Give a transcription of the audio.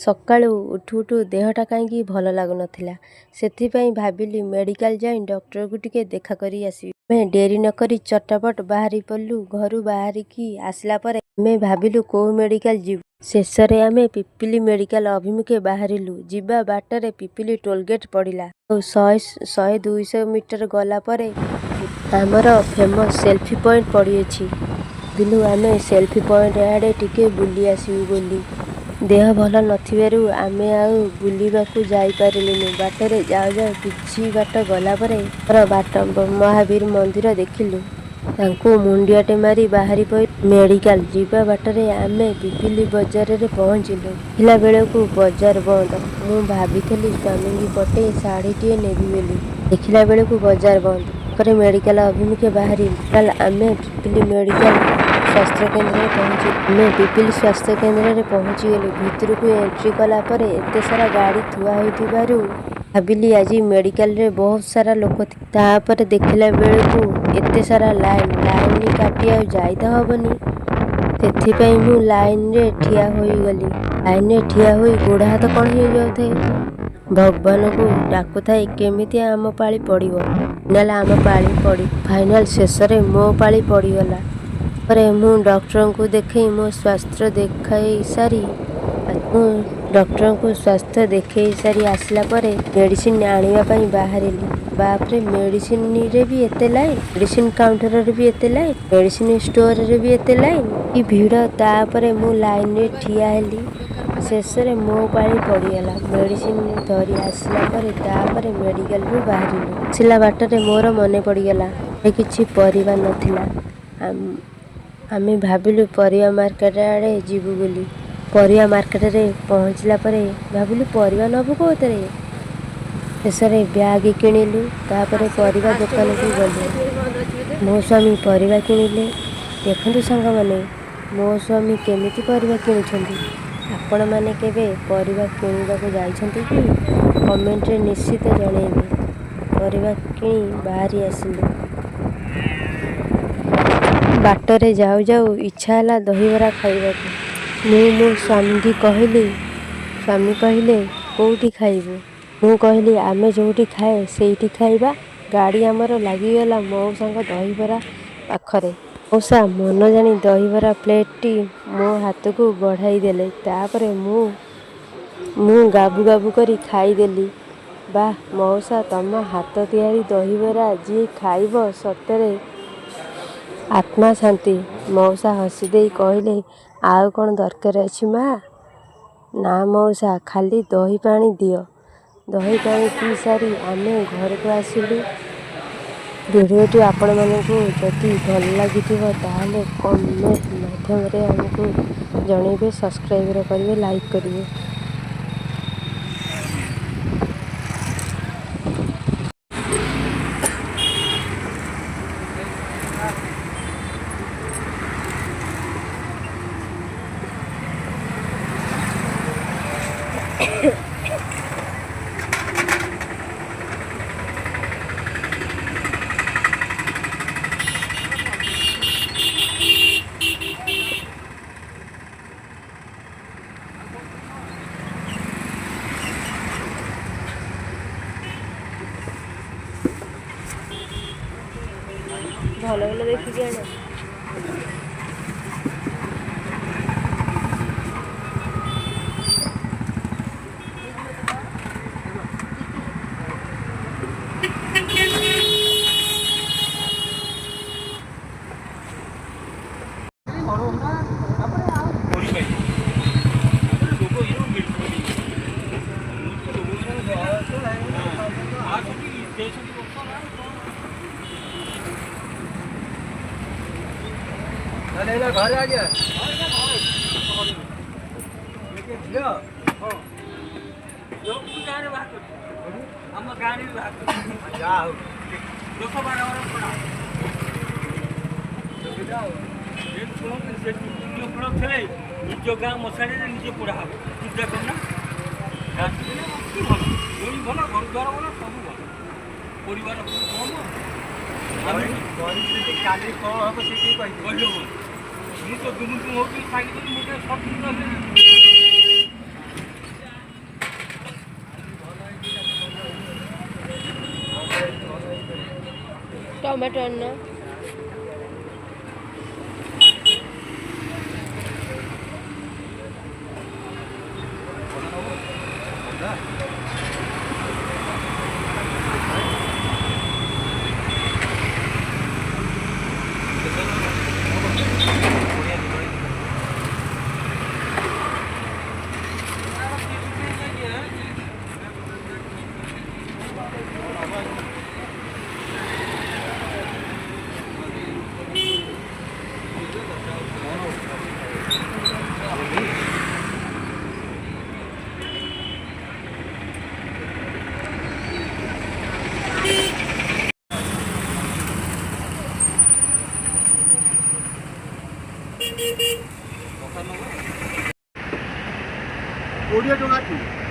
ସକାଳୁ ଉଠୁ ଉଠୁ ଦେହଟା କାହିଁକି ଭଲ ଲାଗୁନଥିଲା। ସେଥିପାଇଁ ଭାବିଲି ମେଡ଼ିକାଲ ଯାଇ ଡକ୍ଟରକୁ ଟିକେ ଦେଖା କରି ଆସିବି। ଆମେ ଡେରି ନ କରି ଚଟାପଟ ବାହାରି ପଡ଼ିଲୁ। ଘରୁ ବାହାରିକି ଆସିଲା ପରେ ଆମେ ଭାବିଲୁ କେଉଁ ମେଡ଼ିକାଲ ଯିବୁ। ଶେଷରେ ଆମେ ପିପିଲି ମେଡ଼ିକାଲ ଅଭିମୁଖେ ବାହାରିଲୁ। ଯିବା ବାଟରେ ପିପିଲି ଟୋଲଗେଟ୍ ପଡ଼ିଲା। ଆଉ 100-200 ମିଟର ଗଲା ପରେ ଆମର ଫେମସ୍ ସେଲ୍ଫି ପଏଣ୍ଟ ପଡ଼ିଅଛି। ଭାବିଲୁ ଆମେ ସେଲ୍ଫି ପଏଣ୍ଟ ଆଡ଼େ ଟିକେ ବୁଲି ଆସିବୁ ବୋଲି। ଦେହ ଭଲ ନଥିବାରୁ ଆମେ ଆଉ ବୁଲିବାକୁ ଯାଇପାରିଲୁନି। ବାଟରେ ଯାଉ ଯାଉ କିଛି ବାଟ ଗଲା ପରେ ମହାବୀର ମନ୍ଦିର ଦେଖିଲୁ। ତାଙ୍କୁ ମୁଣ୍ଡିଆଟେ ମାରି ବାହାରି ପଡ଼ିଲୁ। ମେଡ଼ିକାଲ ଯିବା ବାଟରେ ଆମେ ପିପିଲି ବଜାରରେ ପହଞ୍ଚିଲୁ। ଦେଖିଲା ବେଳକୁ ବଜାର ବନ୍ଦ। ମୁଁ ଭାବିଥିଲି ସ୍ୱାମୀଙ୍କ ପଟେ ଶାଢ଼ୀଟିଏ ନେବି ବୋଲି। ଦେଖିଲା ବେଳକୁ ବଜାର ବନ୍ଦ। ପରେ ମେଡ଼ିକାଲ ଅଭିମୁଖେ ବାହାରିଲୁ। ଆମେ ପିପିଲି ମେଡ଼ିକାଲ ସ୍ୱାସ୍ଥ୍ୟକେନ୍ଦ୍ରରେ ପହଞ୍ଚିଲୁ। ଆମେ ପିପିଲି ସ୍ୱାସ୍ଥ୍ୟକେନ୍ଦ୍ରରେ ପହଞ୍ଚିଗଲୁ। ଭିତରକୁ ଏଣ୍ଟ୍ରି କଲା ପରେ ଏତେ ସାରା ଗାଡ଼ି ଥୁଆ ହୋଇଥିବାରୁ ଭାବିଲି ଆଜି ମେଡ଼ିକାଲରେ ବହୁତ ସାରା ଲୋକ ଥିବେ। ତାପରେ ଦେଖିଲା ବେଳକୁ ଏତେ ସାରା ଲାଇନ୍ କାଟି ଆଉ ଯାଇ ତ ହେବନି। ସେଥିପାଇଁ ମୁଁ ଲାଇନରେ ଠିଆ ହୋଇଗଲି। ଲାଇନରେ ଠିଆ ହୋଇ ଗୋଡ଼ ହାତ କ'ଣ ହୋଇଯାଉଥାଏ। ଭଗବାନଙ୍କୁ ଡାକୁଥାଏ କେମିତି ଆମ ପାଳି ପଡ଼ିବ। ଫାଇନାଲ ଶେଷରେ ମୋ ପାଳି ପଡ଼ିଗଲା। ପରେ ମୁଁ ଡକ୍ଟରଙ୍କୁ ଦେଖାଇ ମୋ ସ୍ୱାସ୍ଥ୍ୟ ଦେଖାଇ ସାରି ଆସିଲା ପରେ ମେଡ଼ିସିନ ଆଣିବା ପାଇଁ ବାହାରିଲି। ବାପରେ ମେଡ଼ିସିନରେ ବି ଏତେ ଲାଇନ୍, ମେଡ଼ିସିନ କାଉଣ୍ଟରରେ ବି ଏତେ ଲାଇନ୍, ମେଡ଼ିସିନ ଷ୍ଟୋରରେ ବି ଏତେ ଲାଇନ୍, କି ଭିଡ଼। ତାପରେ ମୁଁ ଲାଇନରେ ଠିଆ ହେଲି। ଶେଷରେ ମୋ ପାଳି ପଡ଼ିଗଲା। ମେଡ଼ିସିନ ଧରି ଆସିଲା ପରେ ତାପରେ ମେଡ଼ିକାଲରୁ ବାହାରିଲୁ। ଆସିଲା ବାଟରେ ମୋର ମନେ ପଡ଼ିଗଲା କିଛି ପରିବା ନଥିଲା। ଆମେ ଭାବିଲୁ ପରିବା ମାର୍କେଟ ଆଡ଼େ ଯିବୁ ବୋଲି। ପରିବା ମାର୍କେଟରେ ପହଞ୍ଚିଲା ପରେ ଭାବିଲୁ ପରିବା ନେବୁ କେଉଁଥିରେ। ଶେଷରେ ବ୍ୟାଗ କିଣିଲୁ। ତାପରେ ପରିବା ଦୋକାନକୁ ଗଲୁ। ମୋ ସ୍ୱାମୀ ପରିବା କିଣିଲେ। ଦେଖନ୍ତୁ ସାଙ୍ଗମାନେ, ମୋ ସ୍ୱାମୀ କେମିତି ପରିବା କିଣୁଛନ୍ତି। ଆପଣମାନେ କେବେ ପରିବା କିଣିବାକୁ ଯାଇଛନ୍ତି କି? କମେଣ୍ଟରେ ନିଶ୍ଚିତ ଜଣାଇବେ। ପରିବା କିଣି ବାହାରି ଆସିଲୁ। ବାଟରେ ଯାଉ ଯାଉ ଇଚ୍ଛା ହେଲା ଦହିବରା ଖାଇବାକୁ। ମୁଁ ମୋ ସ୍ୱାମୀକି କହିଲି। ସ୍ୱାମୀ କହିଲେ କେଉଁଠି ଖାଇବୁ? ମୁଁ କହିଲି ଆମେ ଯେଉଁଠି ଖାଏ ସେଇଠି ଖାଇବା। ଗାଡ଼ି ଆମର ଲାଗିଗଲା ମଉସାଙ୍କ ଦହିବରା ପାଖରେ। ମଉସା ମନ ଜାଣି ଦହିବରା ପ୍ଲେଟଟି ମୋ ହାତକୁ ବଢ଼ାଇ ଦେଲେ। ତାପରେ ମୁଁ ଗାବୁ ଗାବୁ କରି ଖାଇଦେଲି। ବାଃ ମଉସା, ତମ ହାତ ତିଆରି ଦହିବରା ଯିଏ ଖାଇବ ସତରେ ଆତ୍ମା ଶାନ୍ତି। ମଉସା ହସି ଦେଇ କହିଲେ ଆଉ କ'ଣ ଦରକାର ଅଛି ମା? ନା ମଉସା, ଖାଲି ଦହି ପାଣି ଦିଅ। ଦହି ପାଣି ପିଇ ସାରି ଆମେ ଘରକୁ ଆସିଲୁ। ଭିଡ଼ିଓଟି ଆପଣମାନଙ୍କୁ ଯଦି ଭଲ ଲାଗିଥିବ ତାହେଲେ କମେଣ୍ଟ ମାଧ୍ୟମରେ ଆମକୁ ଜଣାଇବେ, ସବସ୍କ୍ରାଇବ୍ କରିବେ, ଲାଇକ୍ କରିବେ। ଭଲ ଭଲ ଦେଖିକି ଆଣ। ଘରେ ଆଜ୍ଞା ଆମ ଗାଁରେ ବି ବାହାର ଯାହା ହଉ ଲୋକ ଥିଲେ ନିଜ ଗାଁ ମଶାଣିରେ ନିଜେ ପୋଡ଼ା ହବ। ପୂଜା କରୁନା ଭଲ, ଘର ଦ୍ୱାର ଭଲ, ସବୁ ଭଲ, ପରିବାର କମ। ପରିସ୍ଥିତି କାଲି କ'ଣ ହବ ସେଠି କହିହେବ। ମୁଁ ତ ଦୁମୁଦୁମ ହେଉଛି ଖାଇକି ମୁଁ ଟିକେ ସଠିକ୍ टमाटो अन्न ओडिया टोका